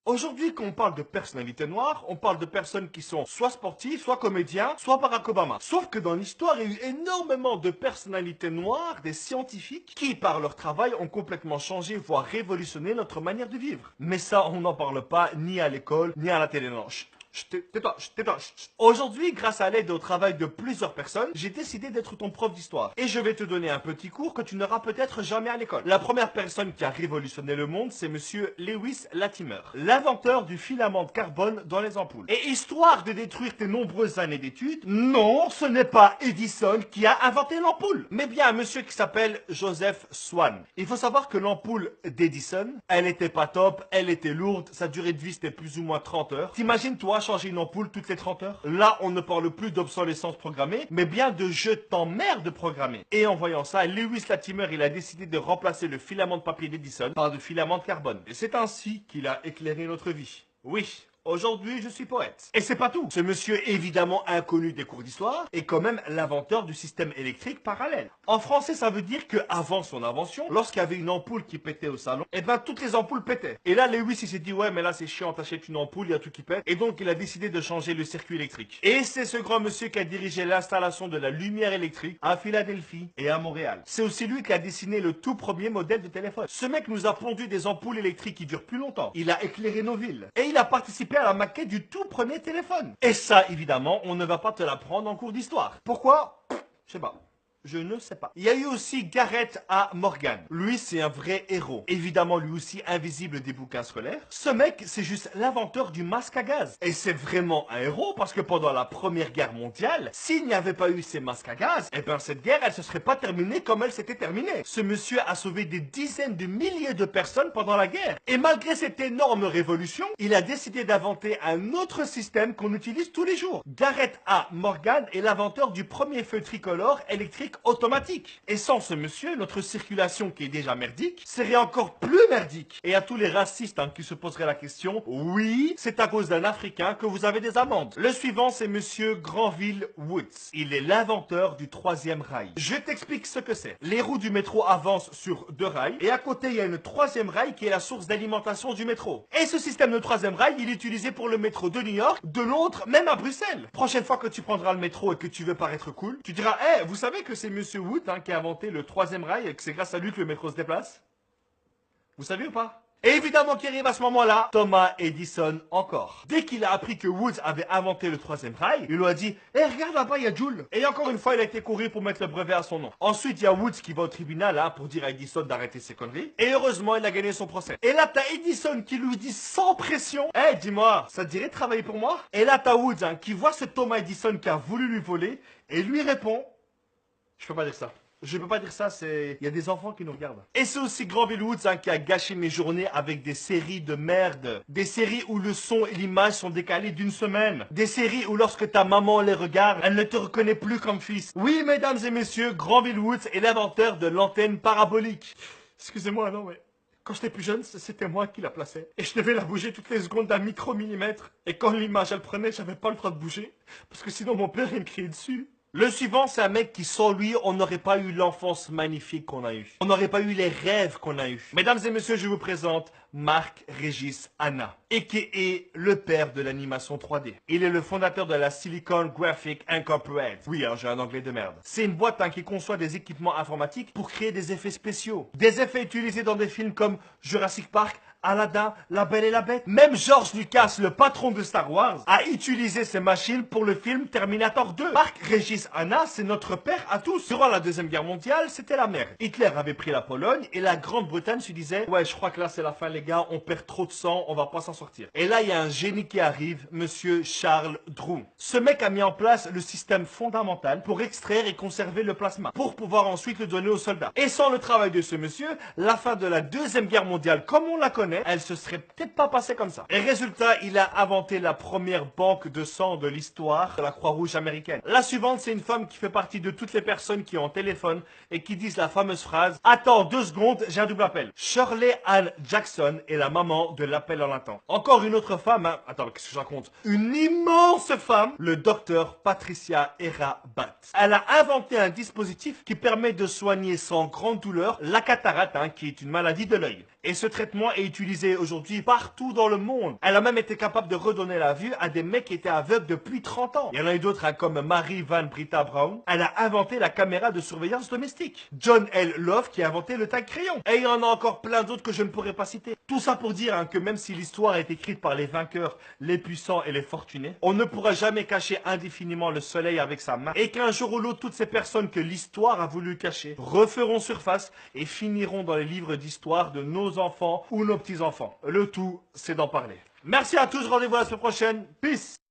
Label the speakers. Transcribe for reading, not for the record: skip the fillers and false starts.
Speaker 1: Aujourd'hui, quand on parle de personnalités noires, on parle de personnes qui sont soit sportives, soit comédiens, soit Barack Obama. Sauf que dans l'histoire, il y a eu énormément de personnalités noires, des scientifiques, qui par leur travail ont complètement changé, voire révolutionné notre manière de vivre. Mais ça, on n'en parle pas ni à l'école, ni à la télé. Non, tais-toi, tais-toi. Aujourd'hui, grâce à l'aide et au travail de plusieurs personnes, j'ai décidé d'être ton prof d'histoire. Et je vais te donner un petit cours que tu n'auras peut-être jamais à l'école. La première personne qui a révolutionné le monde, c'est monsieur Lewis Latimer, l'inventeur du filament de carbone dans les ampoules. Et histoire de détruire tes nombreuses années d'études, non, ce n'est pas Edison qui a inventé l'ampoule, mais bien un monsieur qui s'appelle Joseph Swan. Il faut savoir que l'ampoule d'Edison, elle était pas top, elle était lourde, sa durée de vie c'était plus ou moins 30 heures. T'imagines toi changer une ampoule toutes les 30 heures? Là, on ne parle plus d'obsolescence programmée, mais bien de je t'emmerde programmé. Et en voyant ça, Lewis Latimer, il a décidé de remplacer le filament de papier d'Edison par du filament de carbone. Et c'est ainsi qu'il a éclairé notre vie. Oui. Aujourd'hui, je suis poète. Et c'est pas tout. Ce monsieur, évidemment inconnu des cours d'histoire, est quand même l'inventeur du système électrique parallèle. En français, ça veut dire qu'avant son invention, lorsqu'il y avait une ampoule qui pétait au salon, eh ben toutes les ampoules pétaient. Et là, Lewis, il s'est dit, ouais, mais là, c'est chiant, t'achètes une ampoule, il y a tout qui pète. Et donc, il a décidé de changer le circuit électrique. Et c'est ce grand monsieur qui a dirigé l'installation de la lumière électrique à Philadelphie et à Montréal. C'est aussi lui qui a dessiné le tout premier modèle de téléphone. Ce mec nous a pondu des ampoules électriques qui durent plus longtemps. Il a éclairé nos villes. Et il a participé à la maquette du tout premier téléphone. Et ça, évidemment, on ne va pas te l'apprendre en cours d'histoire. Pourquoi? Je sais pas. Je ne sais pas. Il y a eu aussi Garrett A. Morgan. Lui, c'est un vrai héros. Évidemment, lui aussi invisible des bouquins scolaires. Ce mec, c'est juste l'inventeur du masque à gaz. Et c'est vraiment un héros parce que pendant la Première Guerre mondiale, s'il n'y avait pas eu ces masques à gaz, eh ben cette guerre, elle se serait pas terminée comme elle s'était terminée. Ce monsieur a sauvé des dizaines de milliers de personnes pendant la guerre. Et malgré cette énorme révolution, il a décidé d'inventer un autre système qu'on utilise tous les jours. Garrett A. Morgan est l'inventeur du premier feu tricolore électrique automatique. Et sans ce monsieur, notre circulation qui est déjà merdique serait encore plus merdique. Et à tous les racistes qui se poseraient la question, oui, c'est à cause d'un Africain que vous avez des amendes. Le suivant, c'est monsieur Granville Woods. Il est l'inventeur du troisième rail. Je t'explique ce que c'est. Les roues du métro avancent sur deux rails et à côté, il y a une troisième rail qui est la source d'alimentation du métro. Et ce système de troisième rail, il est utilisé pour le métro de New York, de Londres, même à Bruxelles. Prochaine fois que tu prendras le métro et que tu veux paraître cool, tu diras, vous savez que c'est monsieur Wood qui a inventé le troisième rail et que c'est grâce à lui que le métro se déplace? Vous savez ou pas? Et évidemment qui arrive à ce moment-là, Thomas Edison encore. Dès qu'il a appris que Woods avait inventé le troisième rail, il lui a dit « regarde là-bas, il y a Joule !» Et encore une fois, il a été courir pour mettre le brevet à son nom. Ensuite, il y a Woods qui va au tribunal pour dire à Edison d'arrêter ses conneries. Et heureusement, il a gagné son procès. Et là, t'as Edison qui lui dit sans pression « dis-moi, ça te dirait de travailler pour moi ?» Et là, t'as Woods qui voit ce Thomas Edison qui a voulu lui voler et lui répond « je peux pas dire ça. » Je peux pas dire ça, il y a des enfants qui nous regardent. Et c'est aussi Granville Woods qui a gâché mes journées avec des séries de merde. Des séries où le son et l'image sont décalés d'une semaine. Des séries où lorsque ta maman les regarde, elle ne te reconnaît plus comme fils. Oui, mesdames et messieurs, Granville Woods est l'inventeur de l'antenne parabolique. Excusez-moi, non mais... Quand j'étais plus jeune, c'était moi qui la plaçais. Et je devais la bouger toutes les secondes d'un micromillimètre. Et quand l'image, elle prenait, j'avais pas le droit de bouger. Parce que sinon, mon père, il me criait dessus. Le suivant, c'est un mec qui, sans lui, on n'aurait pas eu l'enfance magnifique qu'on a eue. On n'aurait pas eu les rêves qu'on a eus. Mesdames et messieurs, je vous présente Marc-Régis Hanna, a.k.a. le père de l'animation 3D. Il est le fondateur de la Silicon Graphic Incorporated. Oui, j'ai un anglais de merde. C'est une boîte qui conçoit des équipements informatiques pour créer des effets spéciaux. Des effets utilisés dans des films comme Jurassic Park, Aladdin, La Belle et la Bête. Même George Lucas, le patron de Star Wars, a utilisé ces machines pour le film Terminator 2. Marc-Régis Hanna, c'est notre père à tous. Durant la Deuxième Guerre mondiale, c'était la merde. Hitler avait pris la Pologne et la Grande-Bretagne se disait « Ouais, je crois que là c'est la fin les gars, on perd trop de sang, on va pas s'en sortir. » Et là, il y a un génie qui arrive, monsieur Charles Drum. Ce mec a mis en place le système fondamental pour extraire et conserver le plasma, pour pouvoir ensuite le donner aux soldats. Et sans le travail de ce monsieur, la fin de la Deuxième Guerre mondiale, comme on la connaît, elle se serait peut-être pas passée comme ça. Et résultat, il a inventé la première banque de sang de l'histoire de la Croix-Rouge américaine. La suivante, c'est une femme qui fait partie de toutes les personnes qui ont un téléphone et qui disent la fameuse phrase « Attends 2 secondes, j'ai un double appel ». Shirley Ann Jackson est la maman de l'appel en latin. Encore une autre femme, attends, qu'est-ce que je raconte? Une immense femme, le docteur Patricia Hera Batt. Elle a inventé un dispositif qui permet de soigner sans grande douleur la cataracte, qui est une maladie de l'œil. Et ce traitement est utilisé utilisée aujourd'hui partout dans le monde. Elle a même été capable de redonner la vue à des mecs qui étaient aveugles depuis 30 ans. Il y en a eu d'autres, hein, comme Marie Van Britta Brown. Elle a inventé la caméra de surveillance domestique. John L. Love qui a inventé le tag crayon. Et il y en a encore plein d'autres que je ne pourrais pas citer. Tout ça pour dire, hein, que même si l'histoire est écrite par les vainqueurs, les puissants et les fortunés, on ne pourra jamais cacher indéfiniment le soleil avec sa main. Et qu'un jour ou l'autre, toutes ces personnes que l'histoire a voulu cacher referont surface et finiront dans les livres d'histoire de nos enfants ou nos petits-enfants. Le tout, c'est d'en parler. Merci à tous, rendez-vous la semaine prochaine. Peace!